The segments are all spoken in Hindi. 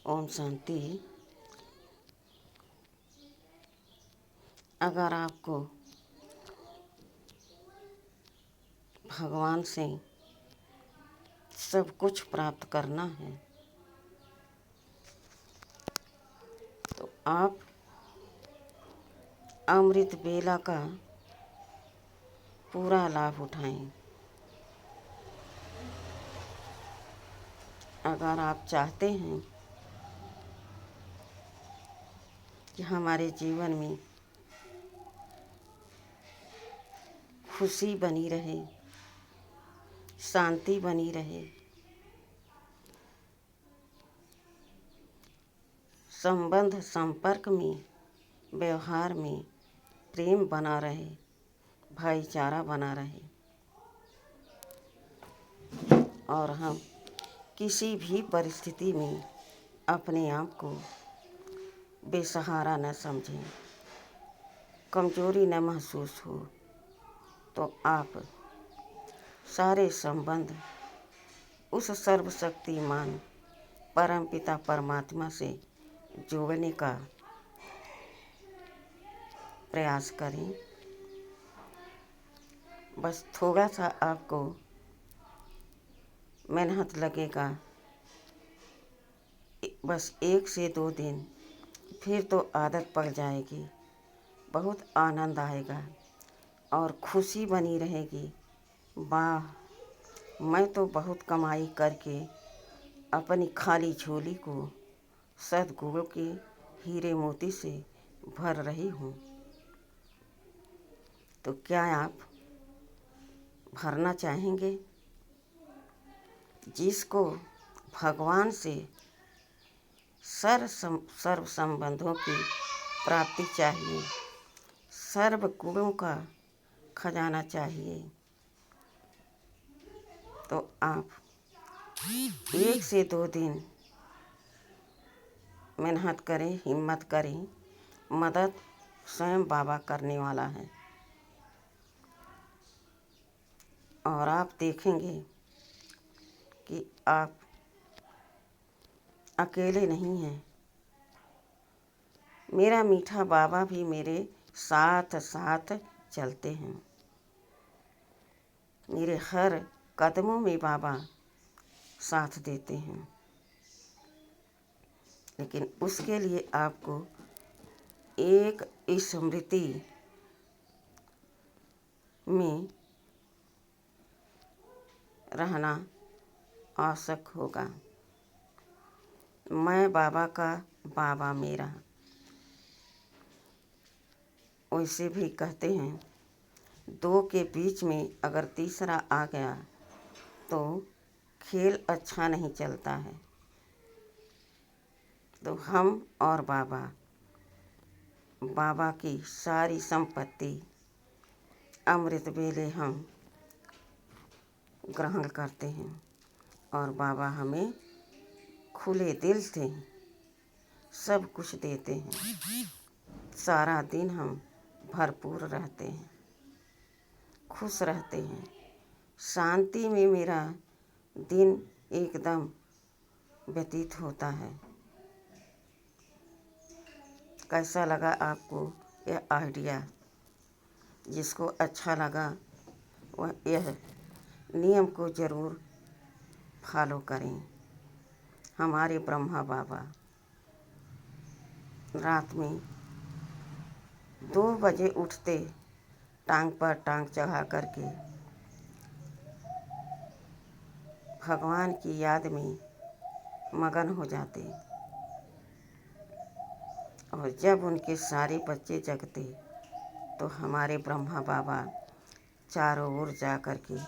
ओम शांति। अगर आपको भगवान से सब कुछ प्राप्त करना है तो आप अमृत बेला का पूरा लाभ उठाएं। अगर आप चाहते हैं कि हमारे जीवन में खुशी बनी रहे, शांति बनी रहे, संबंध संपर्क में, व्यवहार में प्रेम बना रहे, भाईचारा बना रहे और हम किसी भी परिस्थिति में अपने आप को बेसहारा न समझें, कमजोरी न महसूस हो, तो आप सारे संबंध उस सर्वशक्तिमान परमपिता परमात्मा से जोड़ने का प्रयास करें। बस थोड़ा सा आपको मेहनत लगेगा, बस 1 से 2 दिन, फिर तो आदत पड़ जाएगी, बहुत आनंद आएगा और खुशी बनी रहेगी। वाह, मैं तो बहुत कमाई करके अपनी खाली झोली को सद्गुणों के हीरे मोती से भर रही हूँ। तो क्या आप भरना चाहेंगे? जिसको भगवान से सर्व संबंधों की प्राप्ति चाहिए, सर्व गुणों का खजाना चाहिए, तो आप 1 से 2 दिन मेहनत करें, हिम्मत करें। मदद स्वयं बाबा करने वाला है और आप देखेंगे कि आप अकेले नहीं हैं। मेरा मीठा बाबा भी मेरे साथ साथ चलते हैं। मेरे हर कदमों में बाबा साथ देते हैं, लेकिन उसके लिए आपको एक स्मृति में रहना आवश्यक होगा। मैं बाबा का, बाबा मेरा। वैसे भी कहते हैं 2 के बीच में अगर तीसरा आ गया तो खेल अच्छा नहीं चलता है। तो हम और बाबा, बाबा की सारी संपत्ति अमृत वेले हम ग्रहण करते हैं और बाबा हमें खुले दिल से सब कुछ देते हैं। सारा दिन हम भरपूर रहते हैं, खुश रहते हैं, शांति में मेरा दिन एकदम व्यतीत होता है। कैसा लगा आपको यह आइडिया? जिसको अच्छा लगा वह यह नियम को ज़रूर फॉलो करें। हमारे ब्रह्मा बाबा रात में 2 बजे उठते, टांग पर टांग चढ़ा करके भगवान की याद में मगन हो जाते और जब उनके सारे बच्चे जगते तो हमारे ब्रह्मा बाबा चारों ओर जा कर के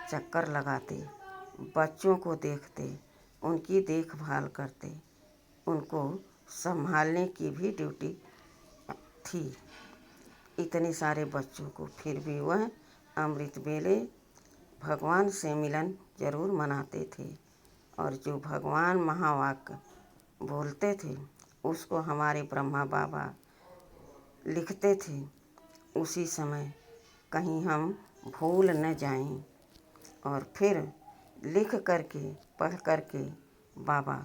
चक्कर लगाते, बच्चों को देखते, उनकी देखभाल करते। उनको संभालने की भी ड्यूटी थी इतने सारे बच्चों को, फिर भी वह अमृत वेले भगवान से मिलन जरूर मनाते थे और जो भगवान महावाक्य बोलते थे उसको हमारे ब्रह्मा बाबा लिखते थे। उसी समय कहीं हम भूल न जाएं और फिर लिख करके, पढ़ करके बाबा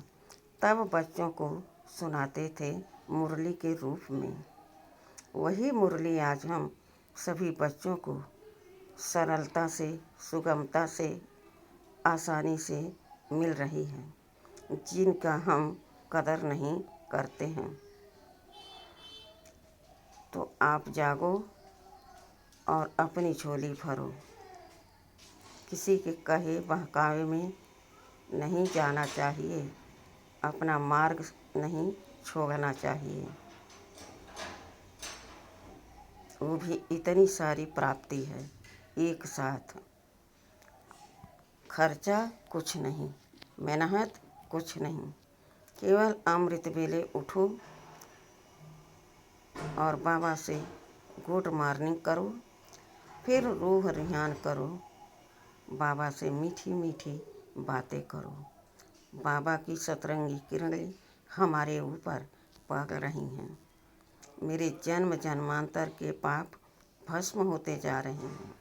तब बच्चों को सुनाते थे मुरली के रूप में। वही मुरली आज हम सभी बच्चों को सरलता से, सुगमता से, आसानी से मिल रही है, जिनका हम कदर नहीं करते हैं। तो आप जागो और अपनी झोली भरो। किसी के कहे बहकावे में नहीं जाना चाहिए, अपना मार्ग नहीं छोड़ना चाहिए। वो भी इतनी सारी प्राप्ति है एक साथ। खर्चा कुछ नहीं, मेहनत कुछ नहीं, केवल अमृत वेले उठो और बाबा से गुड मॉर्निंग करो, फिर रूह रिहान करो, बाबा से मीठी मीठी बातें करो। बाबा की सतरंगी किरणें हमारे ऊपर पड़ रही हैं। मेरे जन्म जन्मांतर के पाप भस्म होते जा रहे हैं।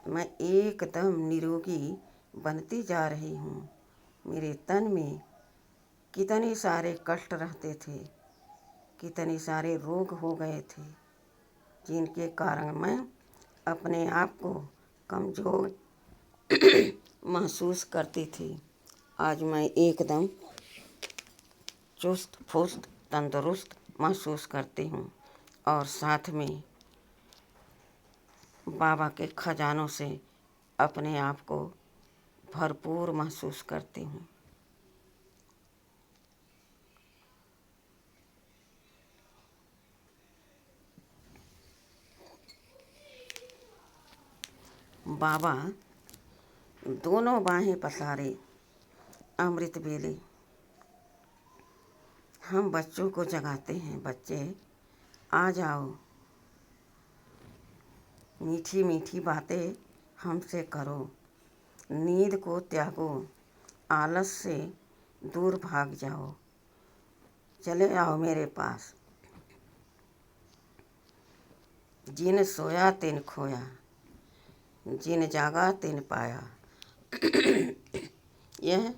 मैं एकदम निरोगी बनती जा रही हूँ। मेरे तन में कितने सारे कष्ट रहते थे, कितने सारे रोग हो गए थे, जिनके कारण मैं अपने आप को कमज़ोर महसूस करती थी। आज मैं एकदम चुस्त फुस्त तंदुरुस्त महसूस करती हूँ और साथ में बाबा के खजानों से अपने आप को भरपूर महसूस करती हूँ। बाबा दोनों बाहें पसारे अमृत वेले हम बच्चों को जगाते हैं। बच्चे आ जाओ, मीठी मीठी बातें हमसे करो, नींद को त्यागो, आलस से दूर भाग जाओ, चले आओ मेरे पास। जिन सोया तिन खोया, जिन जागा तिन पाया। यह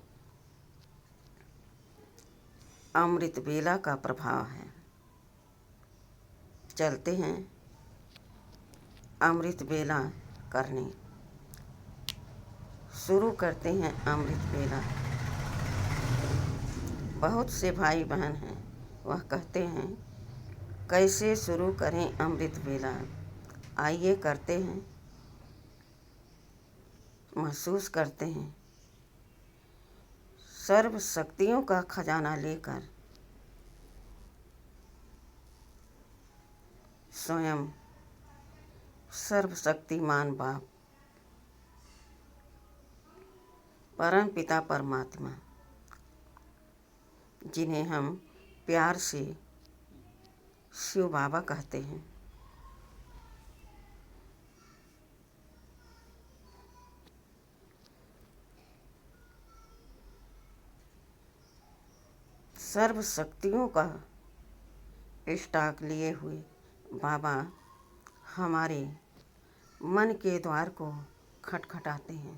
अमृत वेला का प्रभाव है। चलते हैं अमृत वेला करने, शुरू करते हैं अमृत वेला। बहुत से भाई बहन हैं, वह कहते हैं कैसे शुरू करें अमृत वेला। आइए करते हैं, महसूस करते हैं। सर्व शक्तियों का खजाना लेकर स्वयं सर्वशक्तिमान बाप परम पिता परमात्मा, जिन्हें हम प्यार से शिव बाबा कहते हैं, सर्व शक्तियों का स्टॉक लिए हुए बाबा हमारे मन के द्वार को खटखटाते हैं।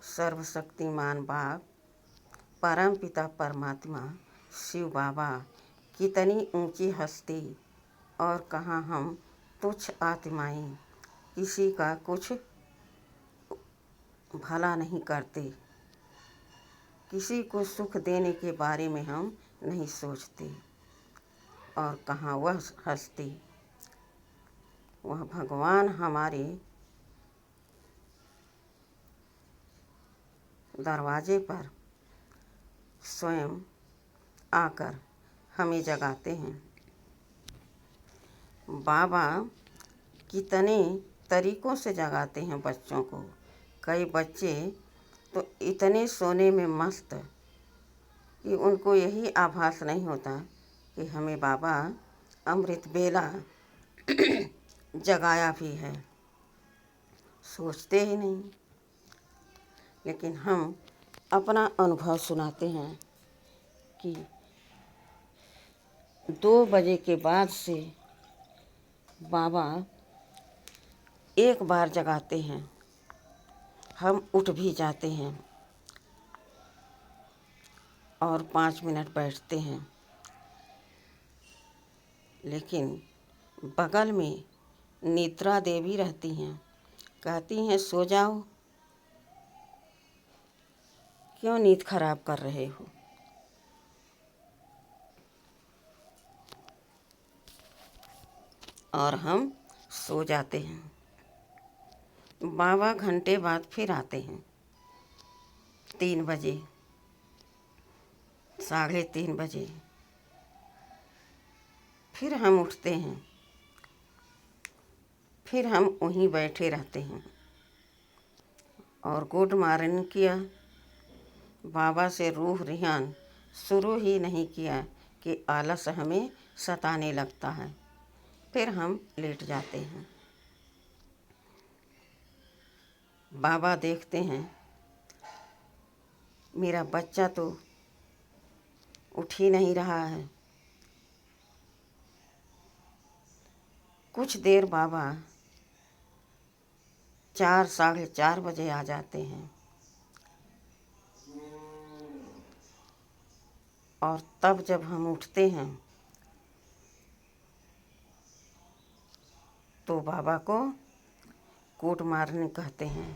सर्वशक्तिमान बाप परम पिता परमात्मा शिव बाबा कितनी ऊंची हस्ती, और कहाँ हम तुच्छ आत्माएं किसी का कुछ भला नहीं करते, किसी को सुख देने के बारे में हम नहीं सोचते। और कहाँ वह हस्ती, वह भगवान हमारे दरवाजे पर स्वयं आकर हमें जगाते हैं। बाबा कितने तरीकों से जगाते हैं बच्चों को। कई बच्चे तो इतने सोने में मस्त कि उनको यही आभास नहीं होता कि हमें बाबा अमृत वेला जगाया भी है, सोचते ही नहीं। लेकिन हम अपना अनुभव सुनाते हैं कि 2 बजे के बाद से बाबा एक बार जगाते हैं, हम उठ भी जाते हैं। और 5 मिनट बैठते हैं, लेकिन बगल में निद्रा देवी रहती हैं। कहती हैं सो जाओ, क्यों नींद खराब कर रहे हो। और हम सो जाते हैं। बाबा घंटे बाद फिर आते हैं, 3 बजे, 3:30 बजे। फिर हम उठते हैं, फिर हम वहीं बैठे रहते हैं और गुड मॉर्निंग किया। बाबा से रूह रिहान शुरू ही नहीं किया कि आलस हमें सताने लगता है। फिर हम लेट जाते हैं। बाबा देखते हैं मेरा बच्चा तो उठ ही नहीं रहा है। कुछ देर बाबा 4, 4:30 बजे आ जाते हैं और तब जब हम उठते हैं तो बाबा को गुड मॉर्निंग कहते हैं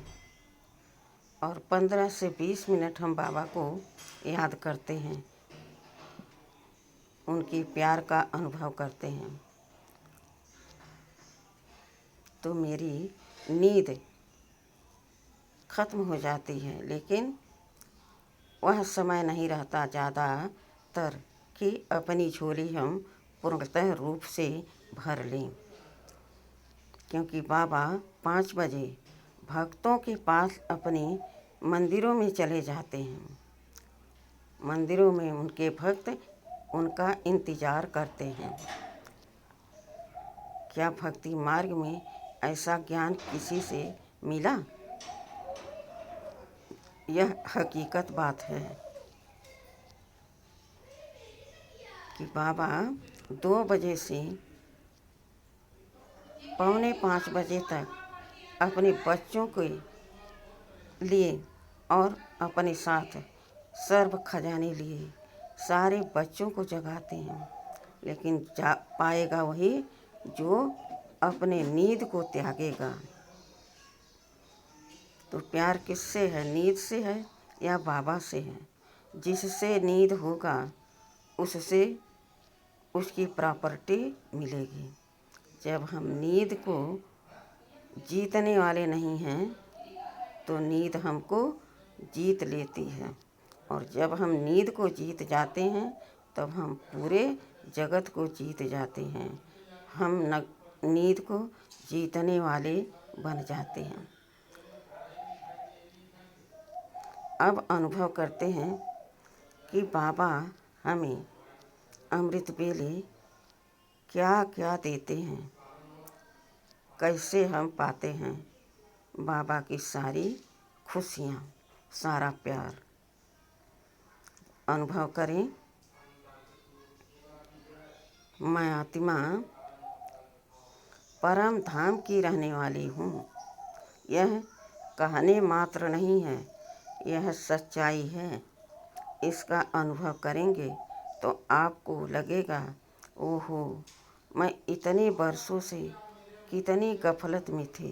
और 15 से 20 मिनट हम बाबा को याद करते हैं, उनकी प्यार का अनुभव करते हैं। तो मेरी नींद खत्म हो जाती है, लेकिन वह समय नहीं रहता ज़्यादातर कि अपनी झोली हम पूर्णतः रूप से भर लें, क्योंकि बाबा 5 बजे भक्तों के पास अपने मंदिरों में चले जाते हैं। मंदिरों में उनके भक्त उनका इंतज़ार करते हैं। क्या भक्ति मार्ग में ऐसा ज्ञान किसी से मिला? यह हकीकत बात है कि बाबा 2 बजे से 4:45 बजे तक अपने बच्चों के लिए और अपने साथ सर्व खजाने लिए सारे बच्चों को जगाते हैं, लेकिन पाएगा वही जो अपने नींद को त्यागेगा। तो प्यार किससे है? नींद से है या बाबा से है? जिससे नींद होगा उससे उसकी प्रॉपर्टी मिलेगी। जब हम नींद को जीतने वाले नहीं हैं तो नींद हमको जीत लेती है, और जब हम नींद को जीत जाते हैं तब हम पूरे जगत को जीत जाते हैं। हम नींद को जीतने वाले बन जाते हैं। अब अनुभव करते हैं कि बाबा हमें अमृत वेले क्या क्या देते हैं, कैसे हम पाते हैं बाबा की सारी खुशियाँ, सारा प्यार। अनुभव करें। मैं आत्मा परम धाम की रहने वाली हूँ। यह कहने मात्र नहीं है, यह सच्चाई है। इसका अनुभव करेंगे तो आपको लगेगा, ओहो, मैं इतने वर्षों से कितनी गफलत में थी,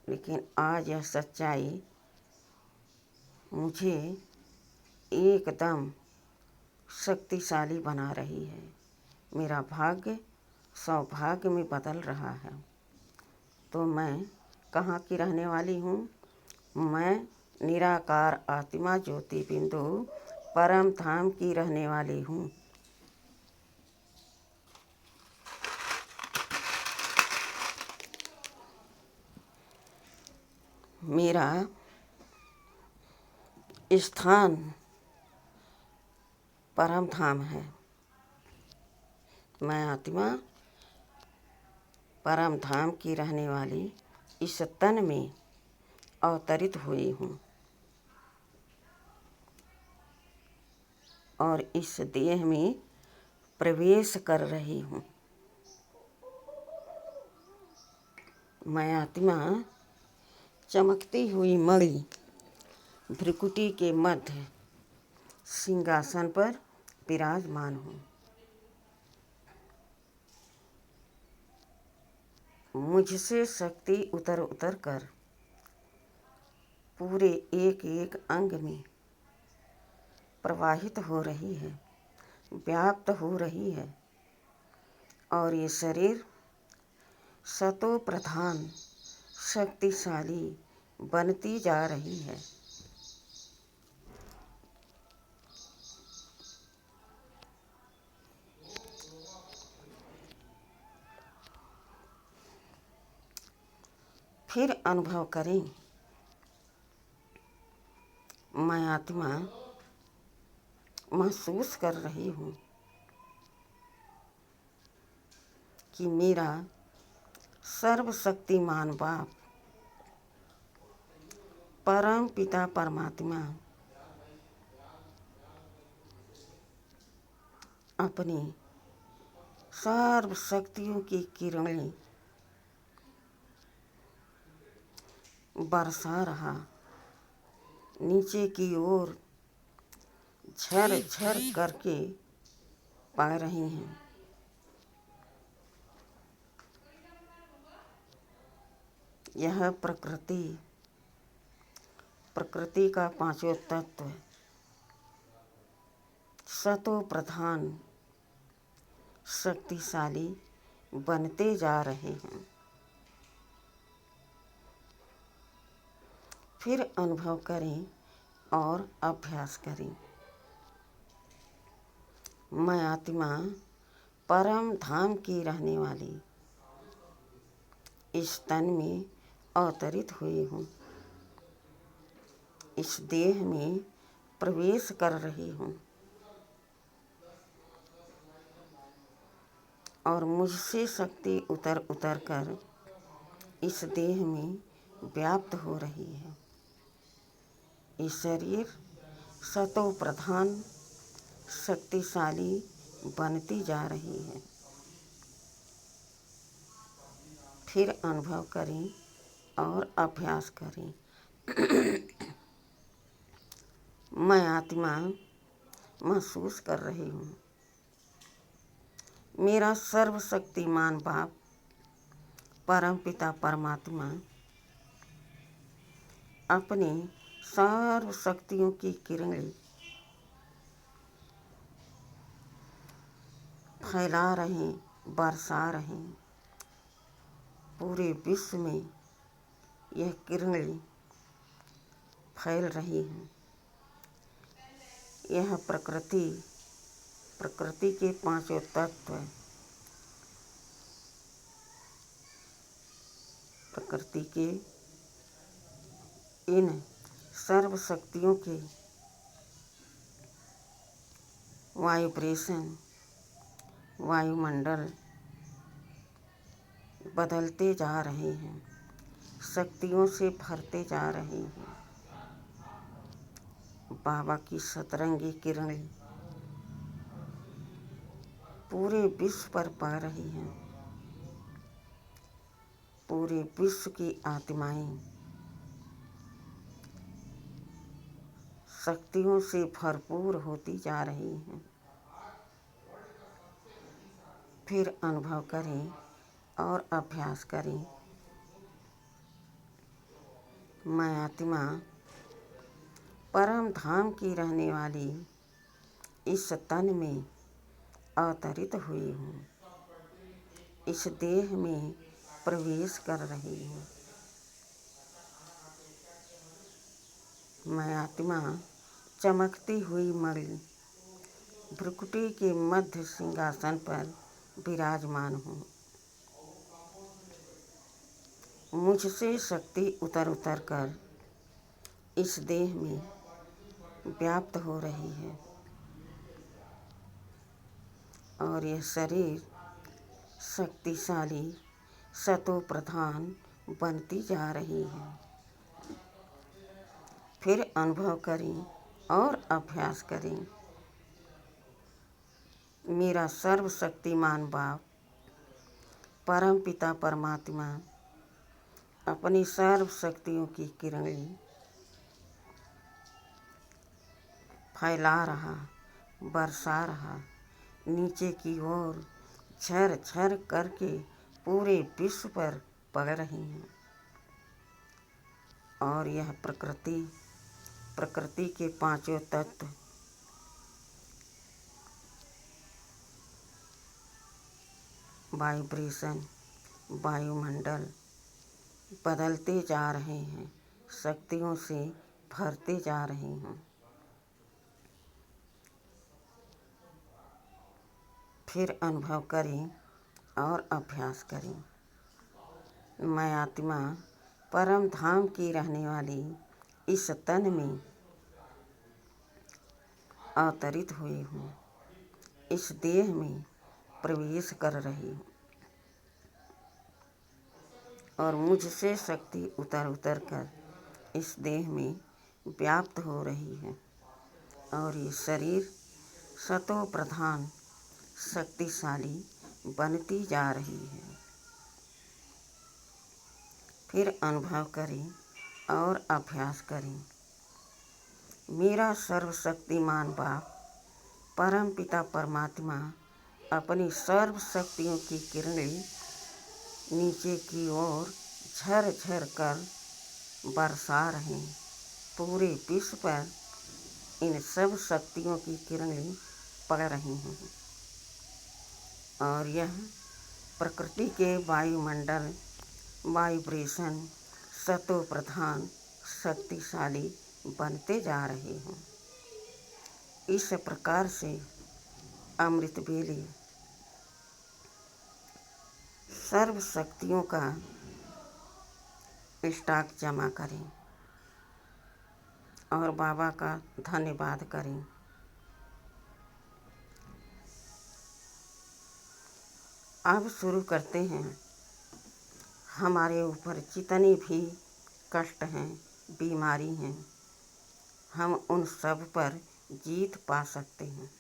लेकिन आज यह सच्चाई मुझे एकदम शक्तिशाली बना रही है। मेरा भाग्य सौभाग्य में बदल रहा है। तो मैं कहाँ की रहने वाली हूँ? मैं निराकार आत्मा ज्योति बिंदु परम धाम की रहने वाली हूँ। मेरा स्थान परम धाम है। मैं आत्मा परम धाम की रहने वाली इस तन में अवतरित हुई हूँ और इस देह में प्रवेश कर रही हूँ। मैं आत्मा चमकती हुई मणि भ्रिकुटी के मध्य सिंहासन पर विराजमान हूँ। मुझसे शक्ति उतर उतर कर पूरे एक एक अंग में प्रवाहित हो रही है, व्याप्त हो रही है, और ये शरीर सतो प्रधान शक्तिशाली बनती जा रही है। फिर अनुभव करें, मैं आत्मा महसूस कर रही हूँ कि मेरा सर्वशक्तिमान बाप परम पिता परमात्मा अपनी सर्व शक्तियों की किरणें बरसा रहा, नीचे की ओर झर झर करके पड़ रही हैं। यह प्रकृति का पांचों तत्व सतो प्रधान शक्तिशाली बनते जा रहे हैं। फिर अनुभव करें और अभ्यास करें, मैं आत्मा परम धाम की रहने वाली इस तन में अवतरित हुई हूँ, इस देह में प्रवेश कर रही हूँ और मुझसे शक्ति उतर उतर कर इस देह में व्याप्त हो रही है। ये शरीर सतो प्रधान शक्तिशाली बनती जा रही है। फिर अनुभव करें और अभ्यास करें, मैं आत्मा महसूस कर रही हूँ मेरा सर्वशक्तिमान बाप परम पिता परमात्मा अपने सर्व शक्तियों की किरणें फैला रहे, बरसा रहे। पूरे विश्व में यह किरणें फैल रही हैं। यह प्रकृति के पांचों तत्व प्रकृति के इन सर्व शक्तियों के वाइब्रेशन वायुमंडल बदलते जा रहे हैं, शक्तियों से भरते जा रहे हैं। बाबा की सतरंगी किरणें पूरे विश्व पर पड़ रही हैं। पूरे विश्व की आत्माएं शक्तियों से भरपूर होती जा रही हैं। फिर अनुभव करें और अभ्यास करें, मैं आत्मा परम धाम की रहने वाली इस तन में अवतरित हुई हूँ, इस देह में प्रवेश कर रही हूँ। मैं आत्मा चमकती हुई मणि भ्रुकुटी के मध्य सिंहासन पर विराजमान हूँ। मुझसे शक्ति उतर उतर कर इस देह में व्याप्त हो रही है और यह शरीर शक्तिशाली सतो प्रधान बनती जा रही है। फिर अनुभव करें और अभ्यास करें, मेरा सर्वशक्तिमान बाप परम पिता परमात्मा अपनी सर्व शक्तियों की किरणें फैला रहा, बरसा रहा, नीचे की ओर झर झर करके पूरे विश्व पर पड़ रही हैं। और यह प्रकृति के पांचों तत्व वाइब्रेशन, वायुमंडल बदलते जा रहे हैं, शक्तियों से भरते जा रहे हैं। फिर अनुभव करें और अभ्यास करें। मैं आत्मा परम धाम की रहने वाली इस तन में अवतरित हुई हूँ, इस देह में प्रवेश कर रही हूँ और मुझसे शक्ति उतर उतर कर इस देह में व्याप्त हो रही है और ये शरीर सतो प्रधान शक्तिशाली बनती जा रही है। फिर अनुभव करें और अभ्यास करें। मेरा सर्वशक्तिमान बाप परम पिता परमात्मा अपनी सर्व शक्तियों की किरणें नीचे की ओर झर झर कर बरसा रहे हैं। पूरे विश्व पर इन सब शक्तियों की किरणें पड़ रही हैं और यह प्रकृति के वायुमंडल वाइब्रेशन सतो प्रधान शक्तिशाली बनते जा रहे हैं। इस प्रकार से अमृत वेले सर्व शक्तियों का स्टॉक जमा करें और बाबा का धन्यवाद करें। अब शुरू करते हैं। हमारे ऊपर जितने भी कष्ट हैं, बीमारी हैं, हम उन सब पर जीत पा सकते हैं।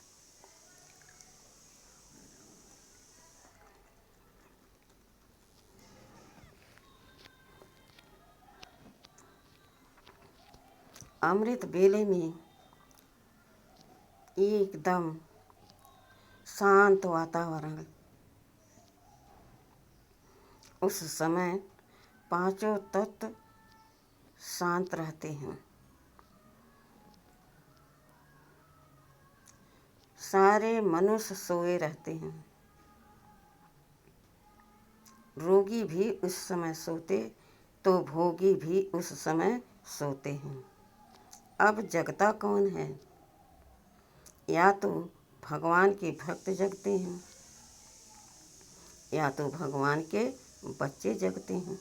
अमृत वेले में एकदम शांत वातावरण, उस समय पांचों तत्व शांत रहते हैं। सारे मनुष्य सोए रहते हैं। रोगी भी उस समय सोते तो भोगी भी उस समय सोते हैं। अब जगता कौन है? या तो भगवान के भक्त जगते हैं या तो भगवान के बच्चे जगते हैं।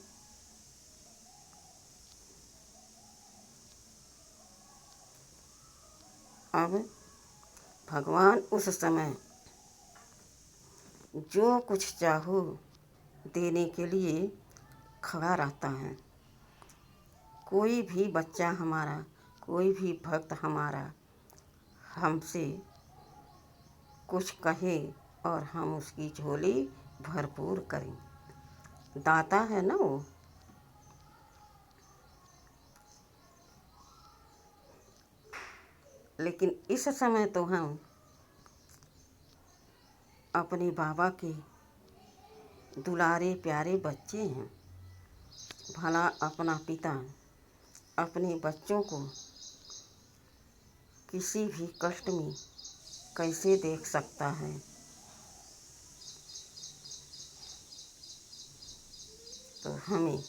अब भगवान उस समय जो कुछ चाहो देने के लिए खड़ा रहता है। कोई भी बच्चा हमारा, कोई भी भक्त हमारा हमसे कुछ कहे और हम उसकी झोली भरपूर करें। दाता है ना वो। लेकिन इस समय तो हम अपने बाबा के दुलारे प्यारे बच्चे हैं। भला अपना पिता अपने बच्चों को किसी भी कष्ट में कैसे देख सकता है? तो हमें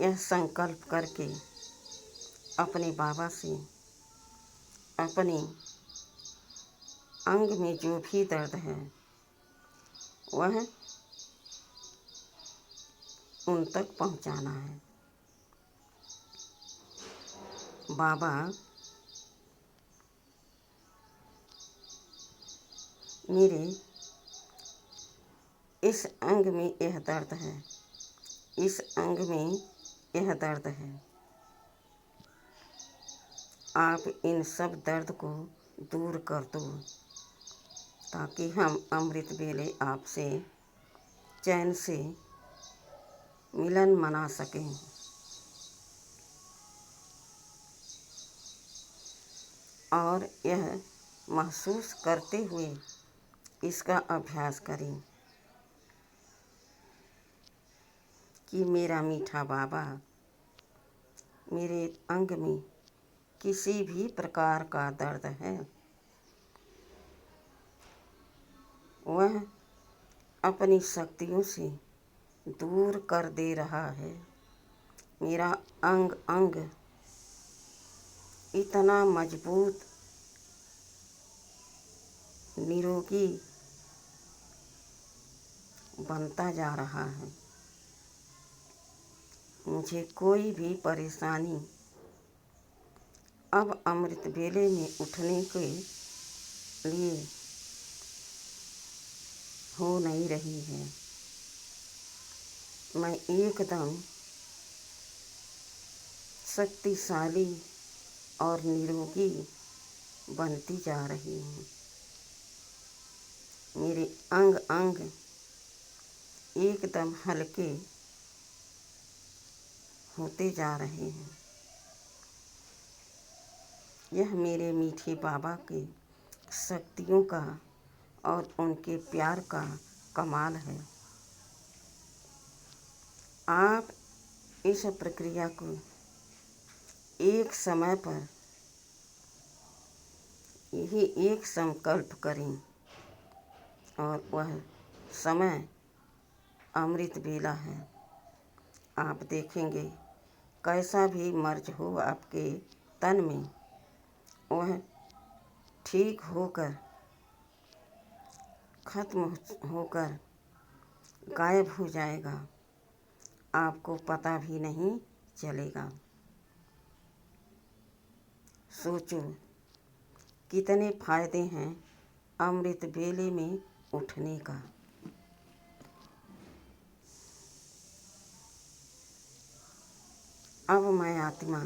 यह संकल्प करके अपने बाबा से अपने अंग में जो भी दर्द है वह उन तक पहुंचाना है। बाबा मेरे इस अंग में यह दर्द है, इस अंग में यह दर्द है। आप इन सब दर्द को दूर कर दो ताकि हम अमृत वेले आपसे चैन से मिलन मना सकें। और यह महसूस करते हुए इसका अभ्यास करें कि मेरा मीठा बाबा मेरे अंग में किसी भी प्रकार का दर्द है वह अपनी शक्तियों से दूर कर दे रहा है। मेरा अंग अंग इतना मजबूत निरोगी बनता जा रहा है। मुझे कोई भी परेशानी अब अमृत वेले में उठने के लिए हो नहीं रही है। मैं एकदम शक्तिशाली और निरोगी बनती जा रही हूँ। मेरे अंग अंग एकदम हल्के होते जा रहे हैं। यह मेरे मीठे बाबा के शक्तियों का और उनके प्यार का कमाल है। आप इस प्रक्रिया को एक समय पर यही एक संकल्प करें और वह समय अमृत वेला है। आप देखेंगे कैसा भी मर्ज हो आपके तन में वह ठीक होकर खत्म होकर गायब हो जाएगा। आपको पता भी नहीं चलेगा। सोचो कितने फायदे हैं अमृत वेले में उठने का। अब मैं आत्मा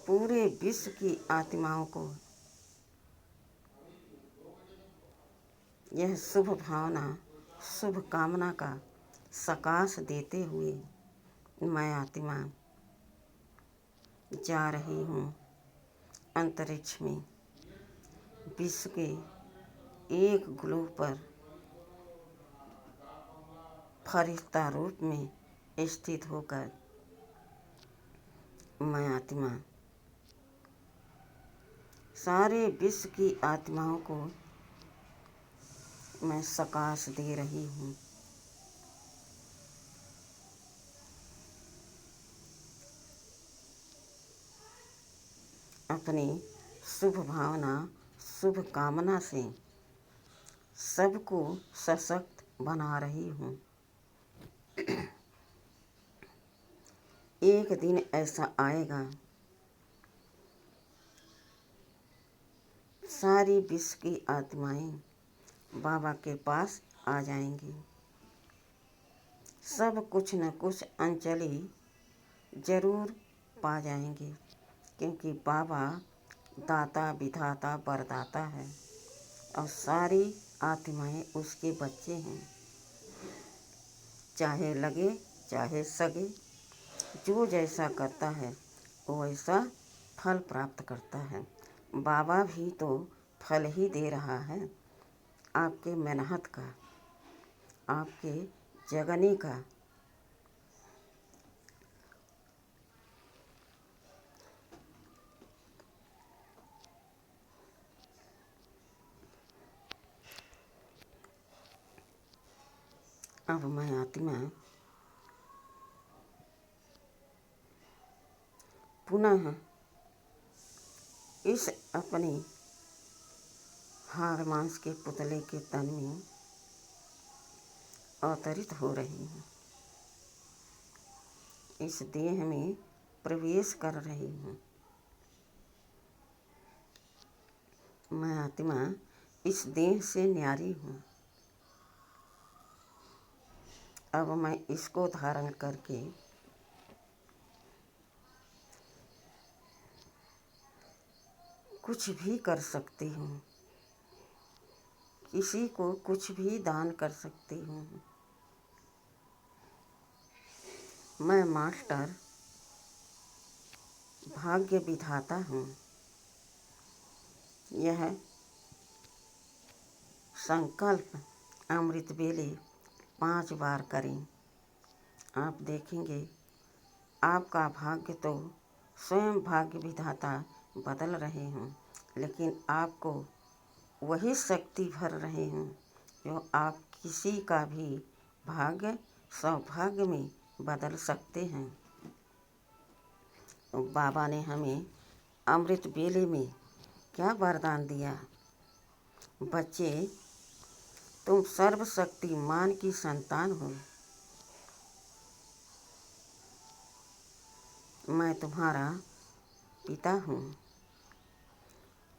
पूरे विश्व की आत्माओं को यह शुभ भावना शुभ कामना का सकाश देते हुए मैं आत्मा जा रही हूँ अंतरिक्ष में विश्व के एक ग्लोब पर फरिश्ता रूप में स्थित होकर मैं आत्मा सारे विश्व की आत्माओं को मैं सकाश दे रही हूँ। अपनी शुभ भावना शुभ कामना से सबको सशक्त बना रही हूँ। एक दिन ऐसा आएगा सारी विश्व की आत्माएं बाबा के पास आ जाएंगी। सब कुछ न कुछ अंजलि जरूर पा जाएंगे क्योंकि बाबा दाता विधाता वरदाता है और सारी आत्माएं उसके बच्चे हैं। चाहे लगे चाहे सगे जो जैसा करता है वो ऐसा फल प्राप्त करता है। बाबा भी तो फल ही दे रहा है आपके मेहनत का आपके जगने का। अब मैं आत्मा पुनः इस अपने हाड़ मांस के पुतले के तन में अवतरित हो रही हूँ। इस देह में प्रवेश कर रही हूँ। मैं आत्मा इस देह से न्यारी हूँ। अब मैं इसको धारण करके कुछ भी कर सकती हूँ। किसी को कुछ भी दान कर सकती हूँ। मैं मास्टर भाग्य विधाता हूँ। यह संकल्प अमृत वेले 5 बार करें। आप देखेंगे आपका भाग्य तो स्वयं भाग्य विधाता बदल रहे हों, लेकिन आपको वही शक्ति भर रहे हों जो आप किसी का भी भाग्य सौभाग्य में बदल सकते हैं। तो बाबा ने हमें अमृत वेले में क्या वरदान दिया? बच्चे, तुम सर्वशक्तिमान की संतान हो। मैं तुम्हारा पिता हूँ।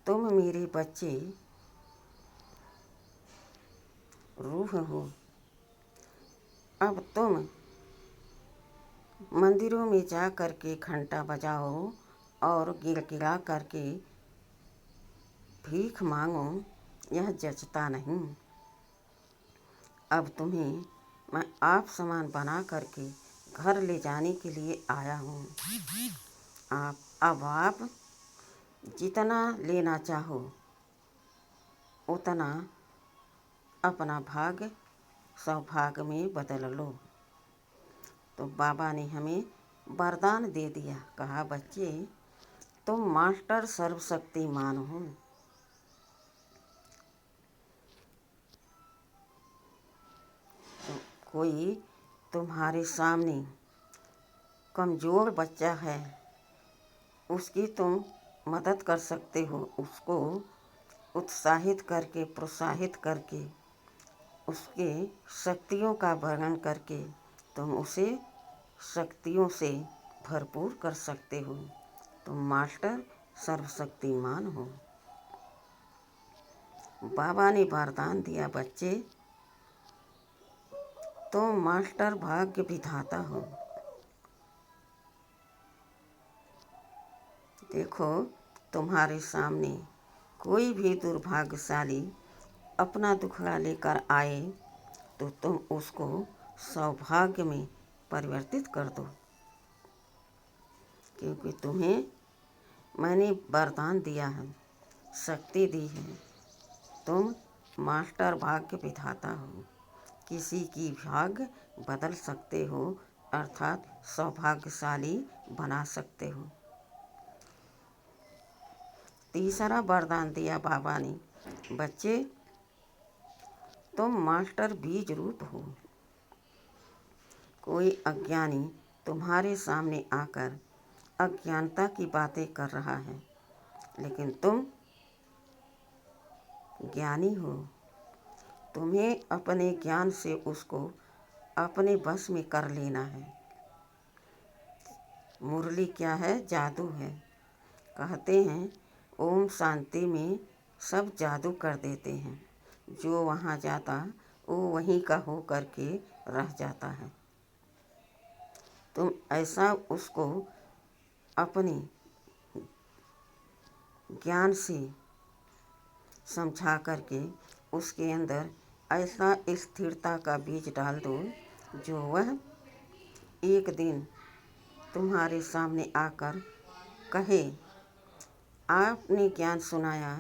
तुम मेरे बच्चे रूह हो। अब तुम मंदिरों में जा कर के घंटा बजाओ और गिड़गिड़ा करके भीख मांगो, यह जचता नहीं। अब तुम्हें मैं आप समान बना करके घर ले जाने के लिए आया हूँ। आप जितना लेना चाहो उतना अपना भाग्य सौभाग्य में बदल लो। तो बाबा ने हमें वरदान दे दिया। कहा, बच्चे तुम मास्टर सर्वशक्तिमान हो। तो कोई तुम्हारे सामने कमज़ोर बच्चा है, उसकी तुम मदद कर सकते हो। उसको उत्साहित करके, प्रोत्साहित करके, उसके शक्तियों का वर्णन करके तुम उसे शक्तियों से भरपूर कर सकते हो। तुम मास्टर सर्वशक्तिमान हो। बाबा ने वरदान दिया, बच्चे तुम मास्टर भाग्य विधाता हो। देखो, तुम्हारे सामने कोई भी दुर्भाग्यशाली अपना दुखड़ा लेकर आए तो तुम उसको सौभाग्य में परिवर्तित कर दो, क्योंकि तुम्हें मैंने वरदान दिया है, शक्ति दी है। तुम मास्टर भाग्य विधाता हो। किसी की भाग्य बदल सकते हो, अर्थात सौभाग्यशाली बना सकते हो। तीसरा वरदान दिया बाबा ने, बच्चे तुम मास्टर बीज रूप हो। कोई अज्ञानी तुम्हारे सामने आकर अज्ञानता की बातें कर रहा है, लेकिन तुम ज्ञानी हो। तुम्हें अपने ज्ञान से उसको अपने बस में कर लेना है। मुरली क्या है? जादू है। कहते हैं ओम शांति में सब जादू कर देते हैं। जो वहाँ जाता वो वहीं का हो करके रह जाता है। तुम ऐसा उसको अपने ज्ञान से समझा करके उसके अंदर ऐसा स्थिरता का बीज डाल दो जो वह एक दिन तुम्हारे सामने आकर कहे, आपने ज्ञान सुनाया,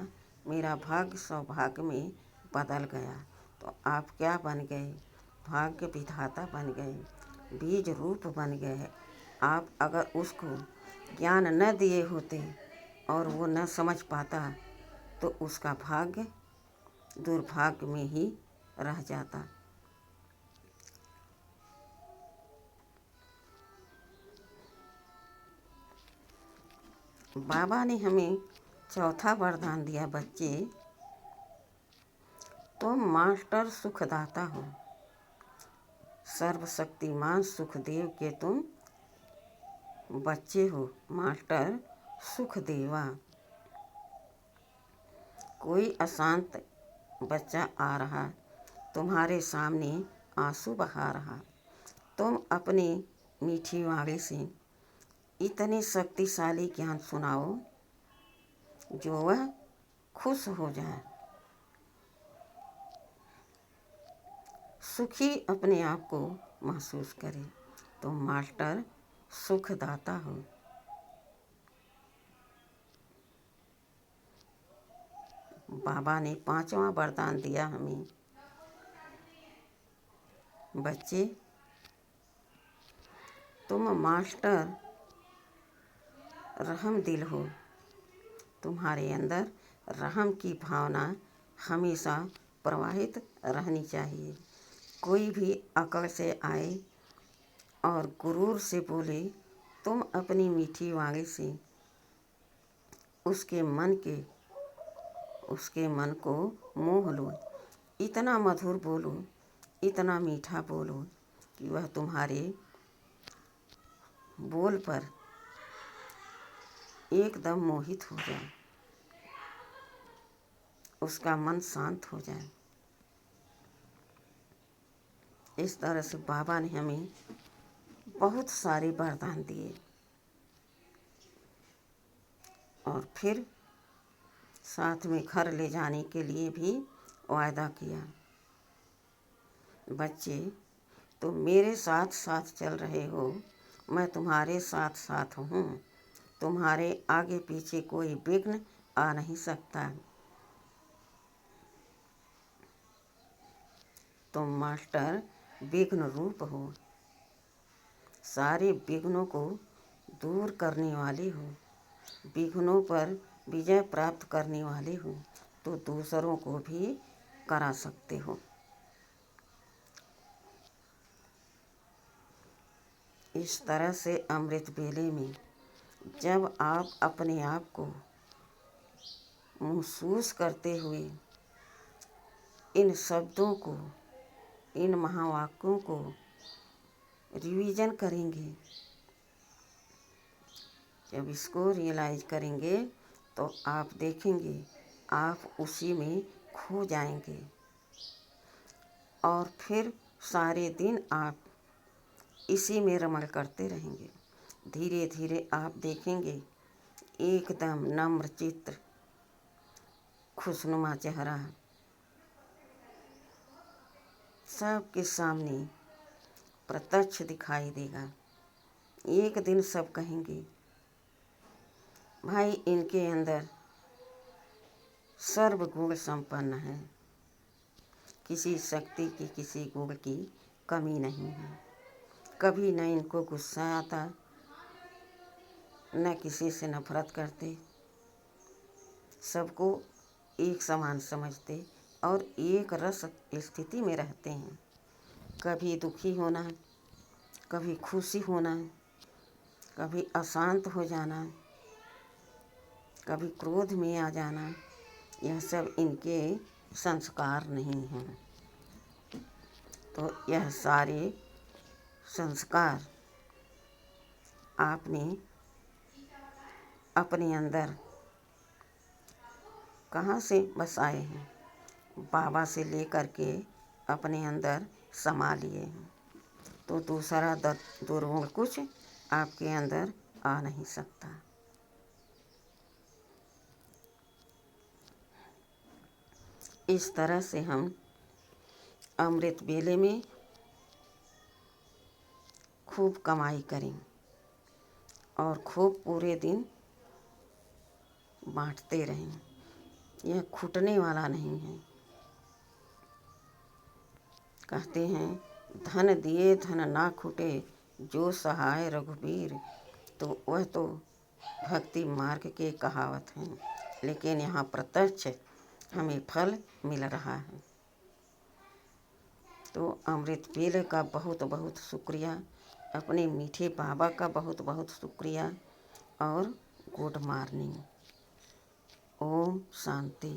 मेरा भाग्य सौभाग्य में बदल गया। तो आप क्या बन गए? भाग्य विधाता बन गए, बीज रूप बन गए। आप अगर उसको ज्ञान न दिए होते और वो न समझ पाता तो उसका भाग्य दुर्भाग्य में ही रह जाता। बाबा ने हमें चौथा वरदान दिया, बच्चे तुम मास्टर सुखदाता हो। सर्वशक्तिमान सुखदेव के तुम बच्चे हो, मास्टर सुखदेवा। कोई अशांत बच्चा आ रहा, तुम्हारे सामने आंसू बहा रहा, तुम अपनी मीठी वाणी से इतने शक्तिशाली ज्ञान सुनाओ जो वह खुश हो जाए, सुखी अपने आप को महसूस करे। तुम मास्टर सुखदाता हो। बाबा ने 5वां वरदान दिया हमें, बच्चे तुम मास्टर रहम दिल हो। तुम्हारे अंदर रहम की भावना हमेशा प्रवाहित रहनी चाहिए। कोई भी अकड़ से आए और गुरूर से बोले, तुम अपनी मीठी वाणी से उसके मन को मोह लो। इतना मधुर बोलो, इतना मीठा बोलो कि वह तुम्हारे बोल पर एकदम मोहित हो जाए, उसका मन शांत हो जाए। इस तरह से बाबा ने हमें बहुत सारे वरदान दिए और फिर साथ में घर ले जाने के लिए भी वायदा किया। बच्चे तुम मेरे साथ साथ चल रहे हो, मैं तुम्हारे साथ साथ हूँ। तुम्हारे आगे पीछे कोई विघ्न आ नहीं सकता। तुम मास्टर विघ्न रूप हो, सारे विघ्नों को दूर करने वाले हो, विघ्नों पर विजय प्राप्त करने वाले हो, तो दूसरों को भी करा सकते हो। इस तरह से अमृत वेले में जब आप अपने आप को महसूस करते हुए इन शब्दों को, इन महावाक्यों को रिवीजन करेंगे, जब इसको रियलाइज करेंगे तो आप देखेंगे आप उसी में खो जाएंगे और फिर सारे दिन आप इसी में रमण करते रहेंगे। धीरे धीरे आप देखेंगे एकदम नम्र चित्र, खुशनुमा चेहरा सबके सामने प्रत्यक्ष दिखाई देगा। एक दिन सब कहेंगे, भाई इनके अंदर सर्वगुण संपन्न है, किसी शक्ति की, किसी गुण की कमी नहीं है। कभी न इनको गुस्सा आता, न किसी से नफरत करते, सबको एक समान समझते और एक रस स्थिति में रहते हैं। कभी दुखी होना, कभी खुशी होना, कभी अशांत हो जाना, कभी क्रोध में आ जाना, यह सब इनके संस्कार नहीं हैं। तो यह सारे संस्कार आपने अपने अंदर कहाँ से बसाए हैं? बाबा से लेकर के अपने अंदर समा लिए हैं। तो दूसरा दुर्गुण कुछ आपके अंदर आ नहीं सकता। इस तरह से हम अमृत वेले में खूब कमाई करें और खूब पूरे दिन बांटते रहें। यह छूटने वाला नहीं है। कहते हैं धन दिए धन ना छूटे, जो सहाय रघुबीर। तो वह तो भक्ति मार्ग के कहावत हैं, लेकिन यहाँ प्रत्यक्ष हमें फल मिल रहा है। तो अमृत वेले का बहुत बहुत शुक्रिया, अपने मीठे बाबा का बहुत बहुत शुक्रिया और गुड मॉर्निंग। ओम शांति।